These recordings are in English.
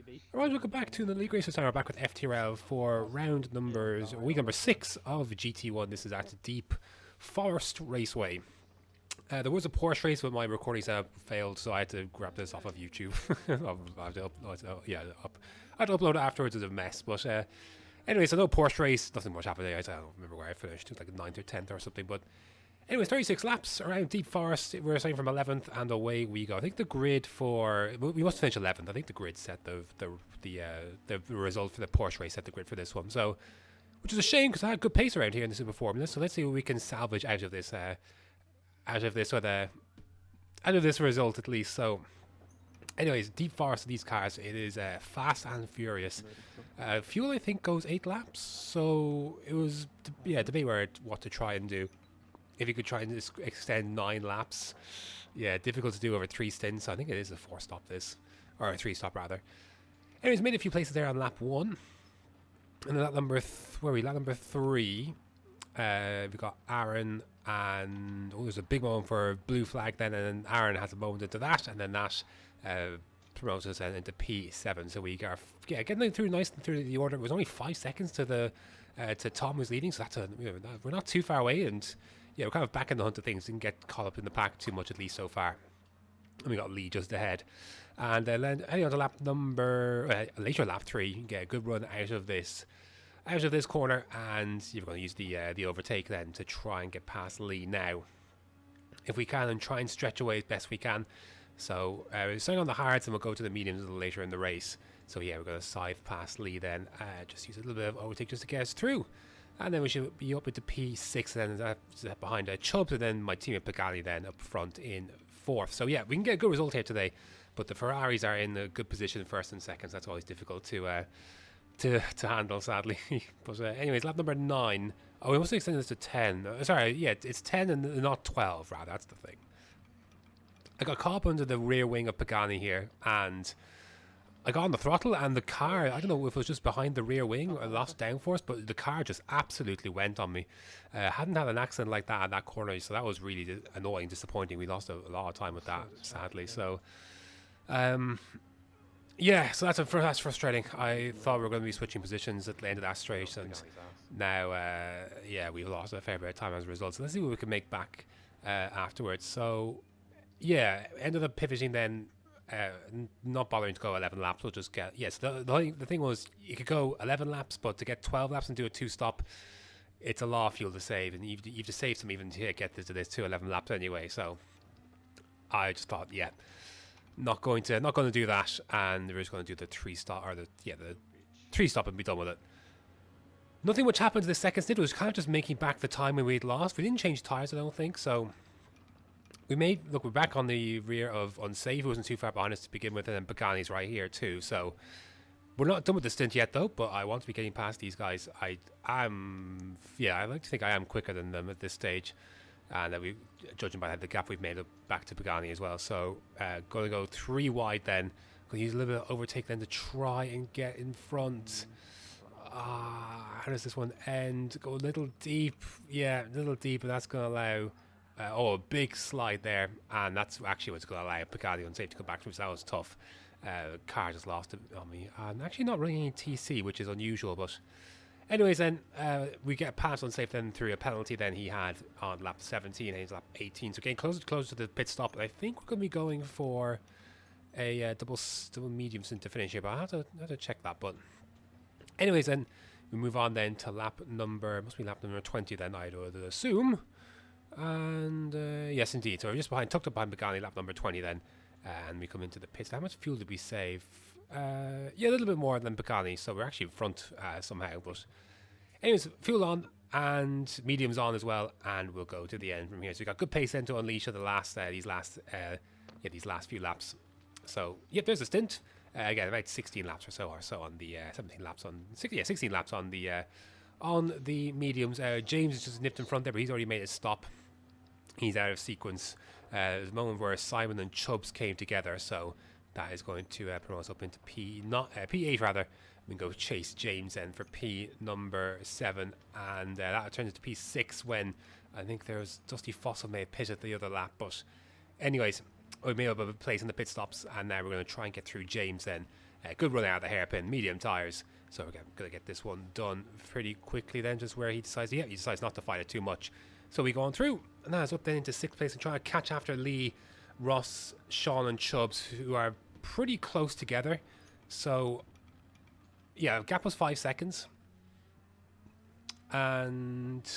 Alright, welcome back to the League Racers. We're back with FTRL for week number 6 of GT1. This is at Deep Forest Raceway. There was a Porsche race, but my recording setup failed, so I had to grab this off of YouTube. I had to upload it afterwards. It was a mess, but anyway, so no Porsche race, nothing much happened. I don't remember where I finished. It was like 9th or 10th or something, but anyways, 36 laps around Deep Forest. We're starting from 11th, and away we go. I think the grid for we must finish 11th. I think the grid set the result for the Porsche race set the grid for this one. So, which is a shame because I had good pace around here in the Super Formula. So let's see what we can salvage out of this result at least. So, anyways, Deep Forest of these cars, it is fast and furious. Fuel I think goes 8 laps. So it was debate what to try and do. If you could try and extend 9 laps, yeah, difficult to do over 3 stints. I think it is a 4-stop this, or a 3-stop rather. Anyways, made a few places there on lap 1, and then lap number 3. We got Aaron, and there's a big moment for blue flag then, and then Aaron has a moment into that, and then that promotes us into P7. So we are getting through nice and through the order. It was only 5 seconds to Tom who's leading, so that's we're not too far away, and yeah, we're kind of back in the hunt of things. Didn't get caught up in the pack too much, at least so far. And we got Lee just ahead. And then heading on to later lap 3, you can get a good run out of this corner, and you're going to use the overtake then to try and get past Lee now, if we can, and try and stretch away as best we can. So we're starting on the hards, and we'll go to the mediums a little later in the race. So yeah, we're going to sive past Lee then. Just use a little bit of overtake just to get us through. And then we should be up into P6, and then behind Chubbs, and then my teammate Pagani then up front in 4th. So yeah, we can get a good result here today, but the Ferraris are in a good position 1st and 2nd. So that's always difficult to handle, sadly. But anyways, lap number 9. Oh, we must extend this to 10. Sorry, yeah, it's 10 and not 12, rather. That's the thing. I got caught up under the rear wing of Pagani here, and I got on the throttle, and the car, I don't know if it was just behind the rear wing or lost downforce, but the car just absolutely went on me. Hadn't had an accident like that at that corner, so that was really annoying, disappointing. We lost a lot of time with that, sadly. So, yeah, so that's frustrating. I thought we were going to be switching positions at the end of that straight, and now, yeah, we've lost a fair bit of time as a result. So let's see what we can make back afterwards. So, yeah, ended up pivoting then. Not bothering to go 11 laps. We'll just get the thing was you could go 11 laps, but to get 12 laps and do a 2-stop, it's a lot of fuel to save, and you've to save some even to get to this 11 laps anyway. So I just thought, yeah, not going to do that, and we're just going to do the 3-stop or the 3-stop and be done with it. Nothing much happened to the second stint. It was kind of just making back the time when we'd lost. We didn't change tires, I don't think so. We're back on the rear of Unsafe, who wasn't too far behind us to begin with, and then Pagani's right here too. So we're not done with the stint yet, though. But I want to be getting past these guys. I like to think I am quicker than them at this stage, and judging by the gap we've made up back to Pagani as well. So going to go 3 wide then. Going to use a little bit of overtake then to try and get in front. How does this one end? Go a little deep, yeah, a little deep, and that's going to allow. A big slide there, and that's actually what's going to allow Pagani Unsafe to come back to us. That was tough. Car just lost it on me. I'm actually not running any TC, which is unusual, but anyways, then we get past Unsafe then through a penalty then he had on lap 17 and he's lap 18. So getting closer to the pit stop, and I think we're going to be going for a double medium stint to finish here, but I have to check that. But anyways, then we move on then to lap number 20 then, I'd assume. And yes, indeed. So we're just tucked up behind Pagani, lap number 20 then, and we come into the pits. How much fuel did we save? Yeah, a little bit more than Pagani, so we're actually in front somehow. But anyways, fuel on and mediums on as well, and we'll go to the end from here. So we got good pace then to unleash these last few laps. So yep, there's a stint. Again, about 16 laps or so on the 16 laps on the mediums. James is just nipped in front there, but he's already made a stop. He's out of sequence. There's a moment where Simon and Chubbs came together, so that is going to promote us up into P8 rather. We can go chase James then for P number 7, and that turns into P6 when I think there's Dusty Fossil may have pitted the other lap. But anyways, we made up a place in the pit stops, and now we're going to try and get through James then Good run out of the hairpin, medium tyres. So we're going to get this one done pretty quickly then, just where he decides, he decides not to fight it too much. So we go on through, and now it's up then into 6th place and trying to catch after Lee, Ross, Sean and Chubbs, who are pretty close together. So, yeah, gap was 5 seconds. And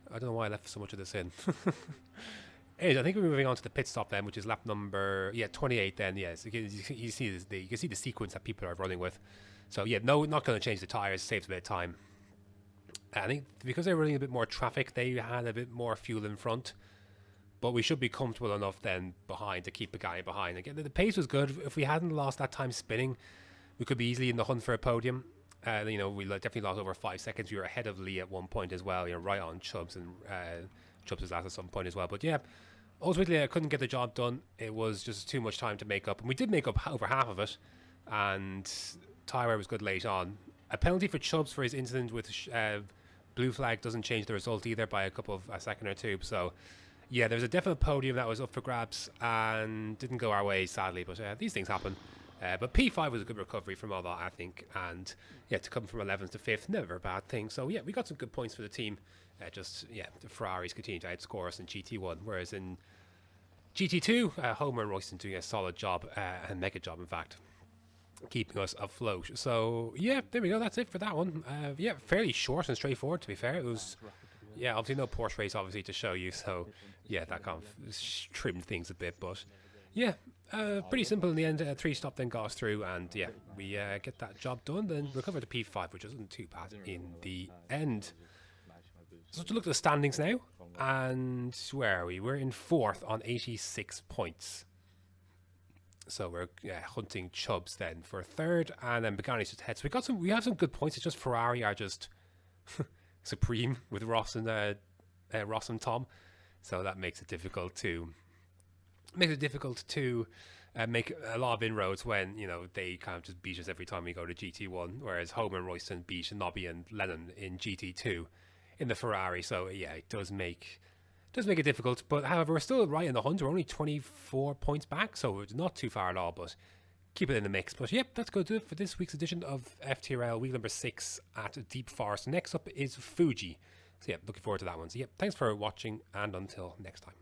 I don't know why I left so much of this in. Anyways, I think we're moving on to the pit stop then, which is lap number 28 then. Yes, you see you can see the sequence that people are running with. So yeah, no, not going to change the tires. Saves a bit of time. I think because they're running a bit more traffic, they had a bit more fuel in front. But we should be comfortable enough then behind to keep the guy behind. Again, the pace was good. If we hadn't lost that time spinning, we could be easily in the hunt for a podium. We definitely lost over 5 seconds. We were ahead of Lee at one point as well. Right on Chubbs, and Chubbs was last at some point as well. But yeah, ultimately I couldn't get the job done. It was just too much time to make up, and we did make up over half of it. And tyre wear was good late on. A penalty for Chubbs for his incident with blue flag doesn't change the result either by a second or two. So yeah, there was a definite podium that was up for grabs and didn't go our way, sadly. But these things happen. But P5 was a good recovery from all that, I think. And yeah, to come from 11th to 5th, never a bad thing. So yeah, we got some good points for the team. The Ferraris continue to outscore us in GT1. Whereas in GT2, Homer and Royston doing a solid job, a mega job, in fact, keeping us afloat. So yeah, there we go. That's it for that one. Fairly short and straightforward, to be fair. It was, obviously no Porsche race, obviously, to show you. So yeah, that kind of trimmed things a bit. But yeah, pretty simple in the end. 3-stop then got us through, and yeah, we get that job done, then recover to P5, which isn't too bad in the end. So to look at the standings now, and where are we? We're in 4th on 86 points. So we're hunting Chubbs then for 3rd, and then Pagani's just ahead. So we have some good points. It's just Ferrari are just supreme with Ross and Tom. So that makes it difficult to make a lot of inroads when they kind of just beat us every time we go to GT1, whereas Homer and Royston beat Nobby and Lennon in GT2 in the Ferrari. So yeah, it does make it difficult. But however, we're still right in the hunt. We're only 24 points back, so it's not too far at all, but keep it in the mix. But yep, that's going to do it for this week's edition of FTRL week number 6 at Deep Forest. Next up is Fuji. So yeah, looking forward to that one. So yep, thanks for watching, and until next time.